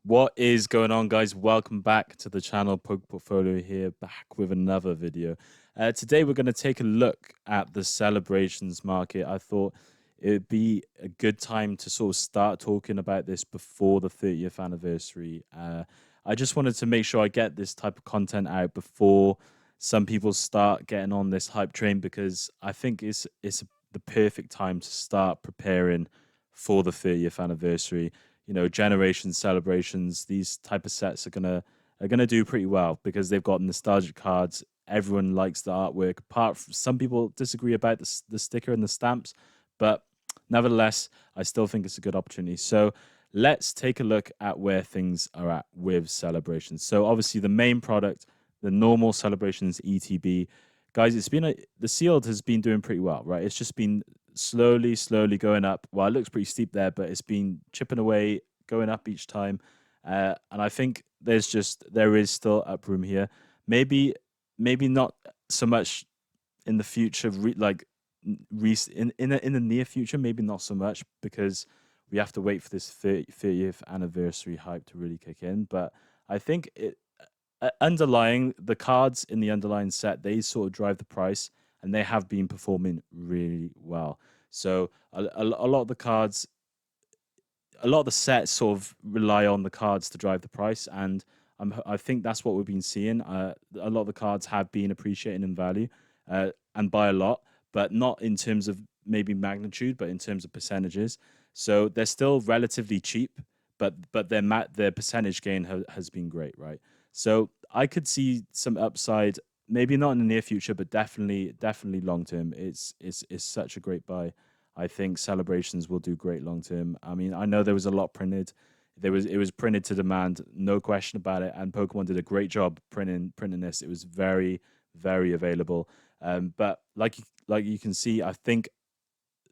What is going on, guys? Welcome back to the channel. Poke Portfolio here, back with another video. Today, we're going to take a look at the celebrations market. I thought it would be a good time to sort of start talking about this before the 30th anniversary. I just wanted to make sure I get this type of content out before some people start getting on this hype train, because I think it's the perfect time to start preparing for the 30th anniversary. Generation celebrations, these type of sets are gonna do pretty well because they've got nostalgic cards. Everyone likes the artwork. Apart from some people disagree about the sticker and the stamps, but nevertheless, I still think it's a good opportunity. So let's take a look at where things are at with celebrations. So obviously the main product, the normal celebrations ETB, guys, the sealed has been doing pretty well, right? It's just been slowly going up. Well, it looks pretty steep there, but it's been chipping away, going up each time. And I think there is still up room here. Maybe not so much in the future, in the near future, maybe not so much, because we have to wait for this 30th anniversary hype to really kick in. But I think underlying the cards in the underlying set, they sort of drive the price, and they have been performing really well. So a lot of the cards, a lot of the sets sort of rely on the cards to drive the price, and I think that's what we've been seeing. A lot of the cards have been appreciating in value, and by a lot, but not in terms of maybe magnitude, but in terms of percentages. So they're still relatively cheap, but their percentage gain has been great, right? So I could see some upside, maybe not in the near future, but definitely long term. It's such a great buy. I think celebrations will do great long term. I mean, I know there was a lot printed. It was printed to demand, no question about it. And Pokemon did a great job printing this. It was very available. But like you can see, I think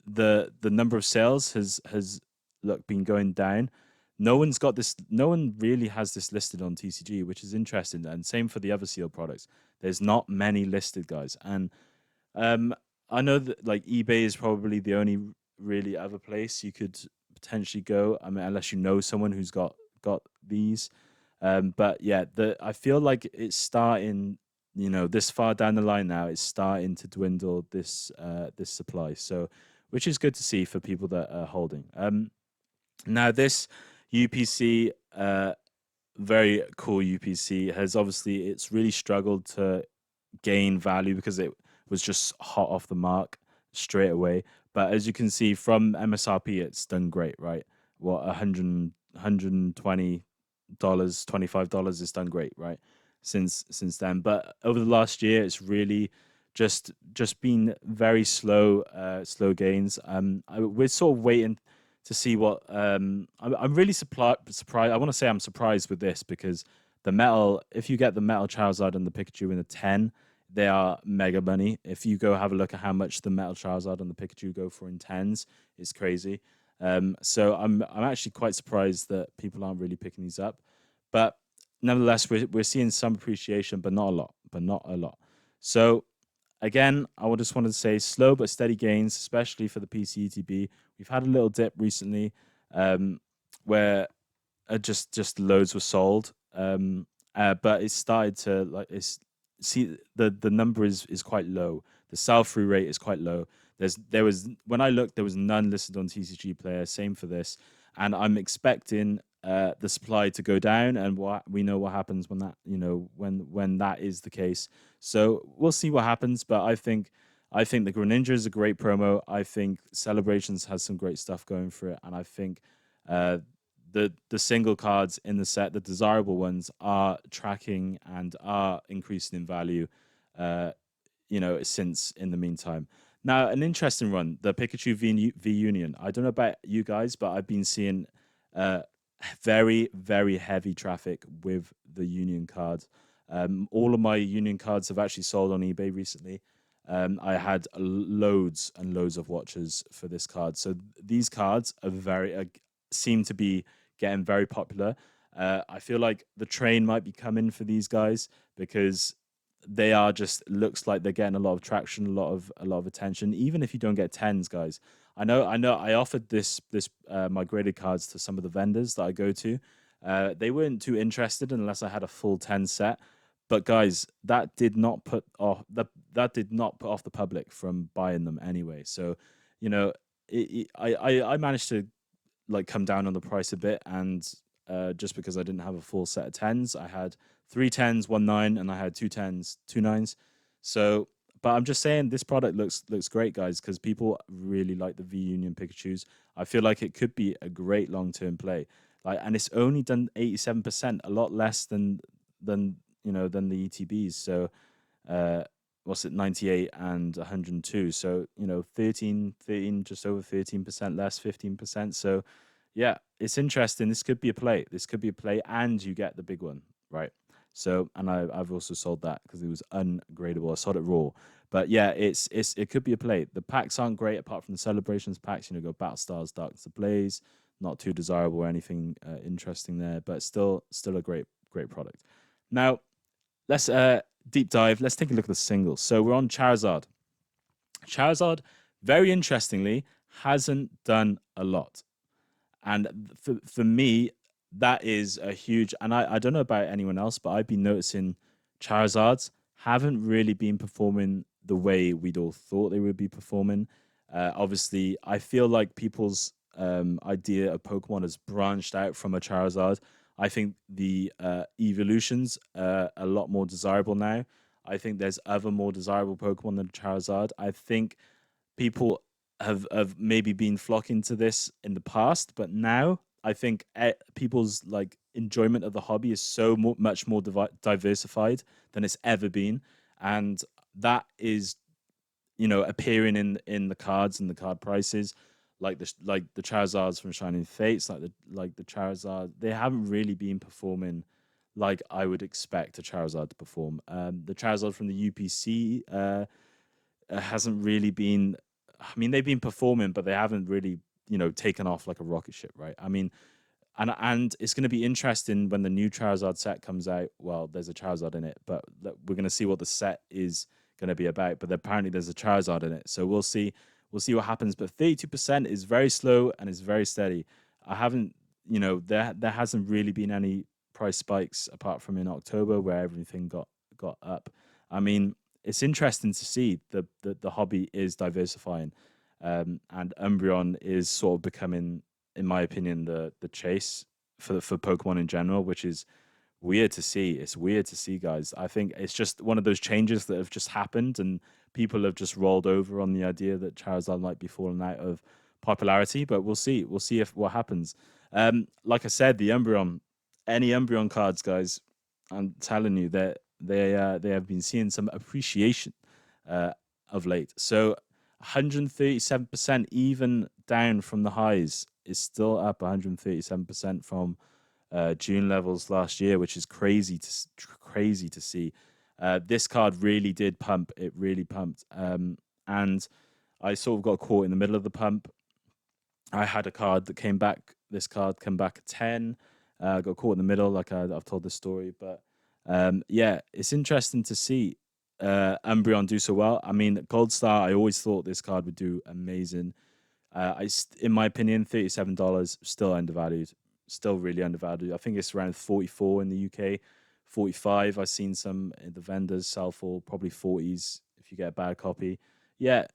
the number of sales has been going down. No one really has this listed on TCG, which is interesting. And same for the other sealed products. There's not many listed, guys. And I know that like eBay is probably the only really other place you could potentially go. I mean, unless you know someone who's got these. But yeah, I feel like it's starting. This far down the line now, it's starting to dwindle this supply. So, which is good to see for people that are holding. Now this UPC, very cool UPC, it's really struggled to gain value because it was just hot off the mark straight away. But as you can see from MSRP, it's done great, right? What, $120, $25 is done great, right? Since then. But over the last year, it's really just been very slow gains. We're sort of waiting to see what I'm really surprised. I want to say I'm surprised with this because the metal, if you get the metal Charizard and the Pikachu in a 10, they are mega money. If you go have a look at how much the metal Charizard and the Pikachu go for in 10s, it's crazy. So I'm actually quite surprised that people aren't really picking these up. But nevertheless, we're seeing some appreciation, but not a lot. So again, I just wanted to say slow but steady gains, especially for the PC ETB. We've had a little dip recently, where just loads were sold, but it started to the number is quite low. The sell through rate is quite low. When I looked, there was none listed on TCG Player. Same for this, and I'm expecting the supply to go down, and we know what happens when that when that is the case. So we'll see what happens, but I think the Greninja is a great promo. I think Celebrations has some great stuff going for it, and I think the single cards in the set, the desirable ones, are tracking and are increasing in value. Since in the meantime. Now, an interesting one, the Pikachu V-Union. I don't know about you guys, but I've been seeing very heavy traffic with the Union cards. All of my Union cards have actually sold on eBay recently. I had loads and loads of watches for this card. So these cards are seem to be getting very popular. I feel like the train might be coming for these guys because they are looks like they're getting a lot of traction, a lot of attention. Even if you don't get 10s, guys. I know. I offered my graded cards to some of the vendors that I go to, They weren't too interested unless I had a full 10 set. But guys, that did not put off that did not put off the public from buying them anyway. So, you know, I managed to like come down on the price a bit, and just because I didn't have a full set of tens, I had three tens, one nine, and I had two tens, two nines. So, but I'm just saying this product looks great, guys, because people really like the V-Union Pikachu's. I feel like it could be a great long-term play. Like, and it's only done 87%, a lot less than than the ETBs. So, uh, what's it, 98 and 102. So, 13, just over 13% less, 15%. So, yeah, it's interesting. This could be a play. This could be a play, and you get the big one, right? So, and I've also sold that because it was ungradable. I sold it raw, but yeah, it could be a play. The packs aren't great apart from the celebrations packs. Go Battle Stars, Darkness Ablaze, not too desirable or anything interesting there, but still a great product. Now, let's deep dive. Let's take a look at the singles. So we're on Charizard. Charizard, very interestingly, hasn't done a lot. And for me, that is a huge. And I don't know about anyone else, but I've been noticing Charizards haven't really been performing the way we'd all thought they would be performing. Obviously, I feel like people's idea of Pokemon has branched out from a Charizard. I think the evolutions are a lot more desirable now. I think there's other more desirable Pokemon than Charizard. I think people have maybe been flocking to this in the past, but now I think people's like enjoyment of the hobby is so much more diversified than it's ever been, and that is appearing in the cards and the card prices, like the Charizards from Shining Fates, like the Charizard. They haven't really been performing like I would expect a Charizard to perform. The Charizard from the UPC hasn't really been. I mean, they've been performing, but they haven't really, taken off like a rocket ship, right? I mean, and it's going to be interesting when the new Charizard set comes out. Well, there's a Charizard in it, but we're going to see what the set is going to be about. But apparently, there's a Charizard in it, so we'll see. We'll see what happens. But 32% is very slow and is very steady. I haven't, there hasn't really been any price spikes apart from in October where everything got up. I mean, it's interesting to see the hobby is diversifying, and Umbreon is sort of becoming, in my opinion, the chase for Pokemon in general, which is weird to see. It's weird to see, guys. I think it's just one of those changes that have just happened, and people have just rolled over on the idea that Charizard might be falling out of popularity. But we'll see. We'll see if what happens. Like I said, the Umbreon, any Umbreon cards, guys, I'm telling you that they have been seeing some appreciation of late. So 137%, even down from the highs, is still up 137% from June levels last year, which is crazy to see. This card really did pump. It really pumped, and I sort of got caught in the middle of the pump. I had a card that came back. This card came back at 10. Got caught in the middle, like I've told this story, but yeah, it's interesting to see Umbreon do so well. I mean, Gold Star, I always thought this card would do amazing. In my opinion, $37 still undervalued, still really undervalued. I think it's around 44 in the UK, 45. I've seen some the vendors sell for probably 40s if you get a bad copy. Yeah,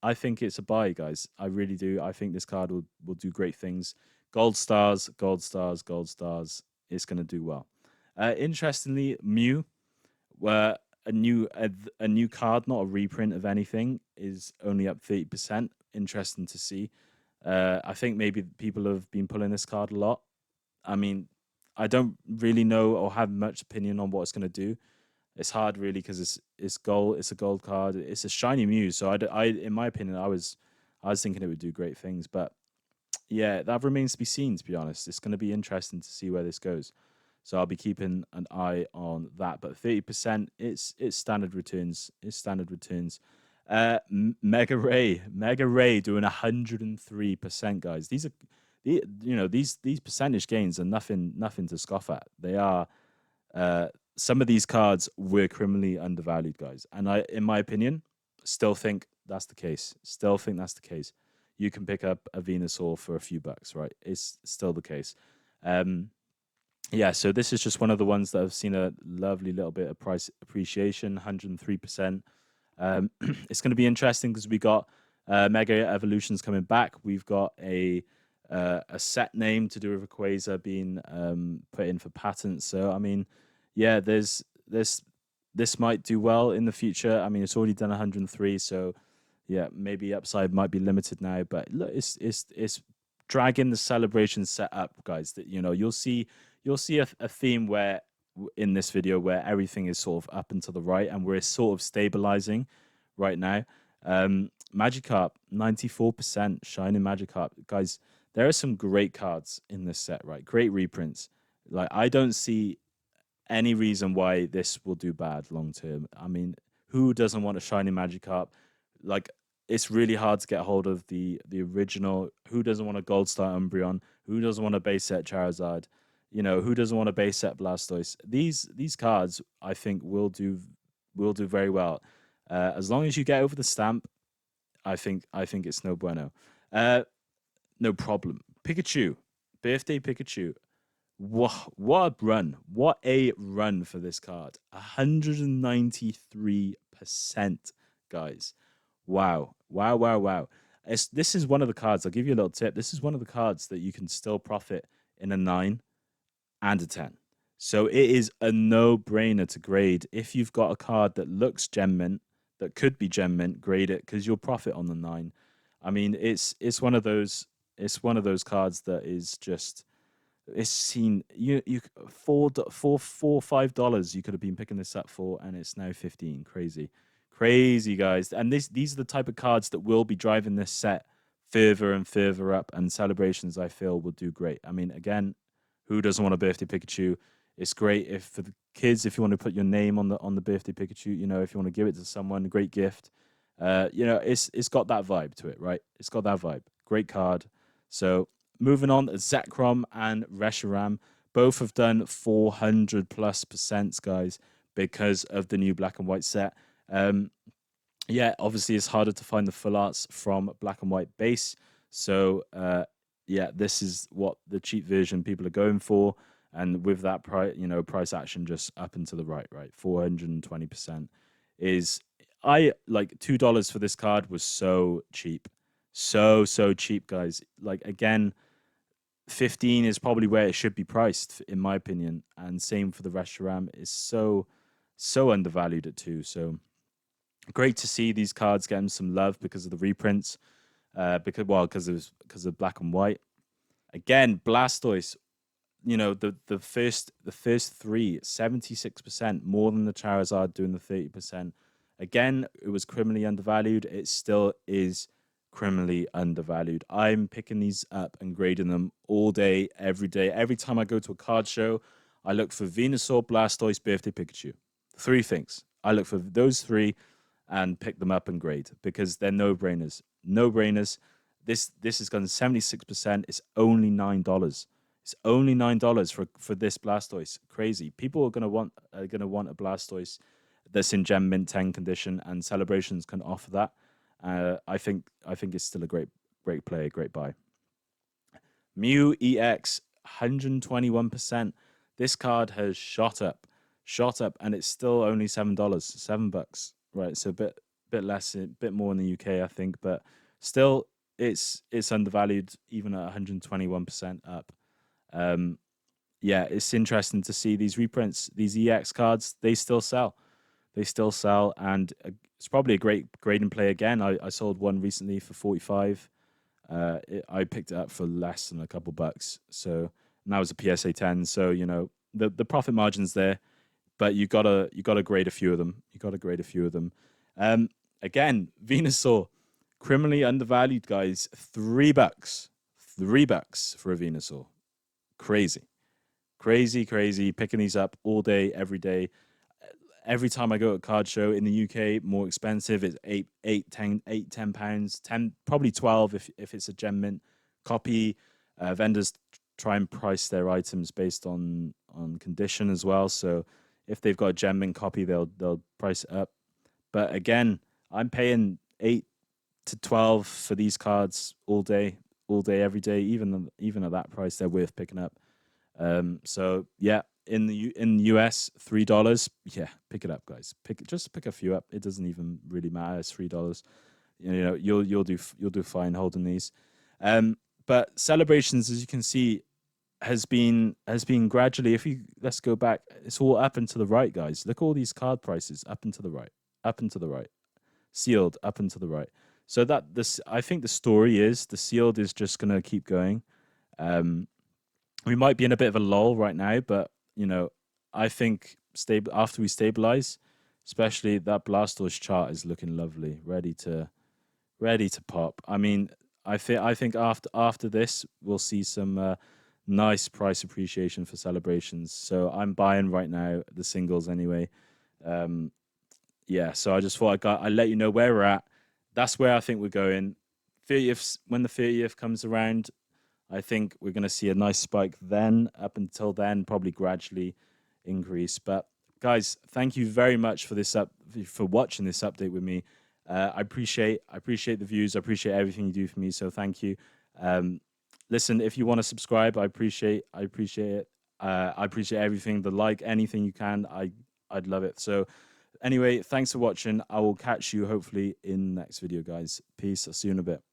I think it's a buy, guys. I really do. I think this card will do great things. Gold stars, gold stars, gold stars. It's going to do well. Interestingly, Mew, where a new card, not a reprint of anything, is only up 30%. Interesting to see. I think maybe people have been pulling this card a lot. I mean, I don't really know or have much opinion on what it's going to do. It's hard really because it's gold. It's a gold card. It's a shiny Mew. So in my opinion, I was thinking it would do great things, but yeah, that remains to be seen. To be honest, it's going to be interesting to see where this goes. So I'll be keeping an eye on that. But 30%, it's standard returns. It's standard returns. Mega Ray doing 103%, guys. These are these percentage gains are nothing to scoff at. They are some of these cards were criminally undervalued, guys. And in my opinion, still think that's the case. Still think that's the case. You can pick up a Venusaur for a few bucks, right? It's still the case. Um, yeah, so this is just one of the ones that have seen a lovely little bit of price appreciation, 103%. It's going to be interesting because we got Mega Evolutions coming back. We've got a set name to do with Rayquaza being put in for patent. So I mean, yeah, this might do well in the future. I mean, it's already done 103, so yeah, maybe upside might be limited now. But look, it's dragging the celebration set up, guys. That you'll see a theme where in this video where everything is sort of up and to the right, and we're sort of stabilizing right now. Magikarp, 94% Shining Magikarp. Guys, there are some great cards in this set, right? Great reprints. Like, I don't see any reason why this will do bad long term. I mean, who doesn't want a shiny Magikarp? Like, it's really hard to get hold of the original. Who doesn't want a Gold Star Umbreon? Who doesn't want a base set Charizard? Who doesn't want a base set Blastoise? These cards, I think, will do very well. As long as you get over the stamp, I think it's no bueno. Uh, no problem. Pikachu, birthday Pikachu. What a run. What a run for this card. 193%, guys. Wow. Wow, wow, wow. This is one of the cards, I'll give you a little tip. This is one of the cards that you can still profit in a 9 and a 10. So it is a no-brainer to grade. If you've got a card that looks gem mint, that could be gem mint, grade it because you'll profit on the 9. I mean, it's one of those cards that is just it's seen you $4 $5 you could have been picking this up for, and it's now 15. Crazy, guys. And these are the type of cards that will be driving this set further and further up, and Celebrations, I feel, will do great. I mean, again, who doesn't want a birthday Pikachu? It's great if for the kids, if you want to put your name on the birthday Pikachu, if you want to give it to someone, great gift. It's got that vibe to it, right? It's got that vibe. Great card. So moving on, Zekrom and Reshiram both have done 400+%, guys, because of the new black and white set. Yeah, obviously it's harder to find the full arts from black and white base. So yeah, this is what the cheap version people are going for. And with that price action just up and to the right, 420% is I like $2 for this card was so cheap. So cheap, guys. Like, again, 15 is probably where it should be priced, in my opinion. And same for the Reshiram, is so undervalued at 2. So great to see these cards getting some love because of the reprints. Because of black and white. Again, Blastoise, the first three, 76%, more than the Charizard doing the 30%. Again, it was criminally undervalued. It still is criminally undervalued. I'm picking these up and grading them all day, every day. Every time I go to a card show, I look for Venusaur, Blastoise, Birthday Pikachu. 3 things. I look for those 3 and pick them up and grade because they're no-brainers. No-brainers. This has gone 76%. It's only $9. It's only $9 for this Blastoise. Crazy. People are gonna want a Blastoise that's in Gem Mint 10 condition, and Celebrations can offer that. I think it's still a great play, great buy. Mew EX, 121%. This card has shot up, and it's still only $7, $7, right? So a bit less, a bit more in the UK, I think, but still, it's undervalued even at 121% up. Yeah, it's interesting to see these reprints, these EX cards. They still sell, and it's probably a great grading play again. I sold one recently for 45. I picked it up for less than a couple bucks. So now it's a PSA 10. So the profit margin's there, but you gotta grade a few of them. Again, Venusaur, criminally undervalued, guys. $3. $3 for a Venusaur. Crazy. Picking these up all day, every day. Every time I go to a card show in the UK, more expensive. It's £10, 10, probably 12 if it's a gem mint copy. Vendors try and price their items based on condition as well. So if they've got a gem mint copy, they'll price it up. But again, I'm paying 8 to 12 for these cards all day, every day. Even at that price, they're worth picking up. So yeah, in the US, $3. Yeah, pick it up, guys. Just pick a few up. It doesn't even really matter. It's $3. You know, you'll do fine holding these. But Celebrations, as you can see, has been gradually. If you let's go back, it's all up and to the right, guys. Look at all these card prices up and to the right, up and to the right, sealed up and to the right. So that this, I think the story is the sealed is just gonna keep going. Um, we might be in a bit of a lull right now, but you know, I think stable after we stabilize, especially that Blastoise chart is looking lovely, ready to pop. I mean, I think after this we'll see some nice price appreciation for Celebrations. So I'm buying right now the singles anyway. Um, yeah, so I just thought I let you know where we're at. That's where I think we're going. 30th, when the 30th comes around, I think we're going to see a nice spike then. Up until then, probably gradually increase. But guys, thank you very much for for watching this update with me. I appreciate the views. I appreciate everything you do for me. So thank you. Um, Listen, if you want to subscribe, I appreciate it. I appreciate everything. The like, anything you can, I'd love it. So anyway, thanks for watching. I will catch you hopefully in the next video, guys. Peace. I'll see you in a bit.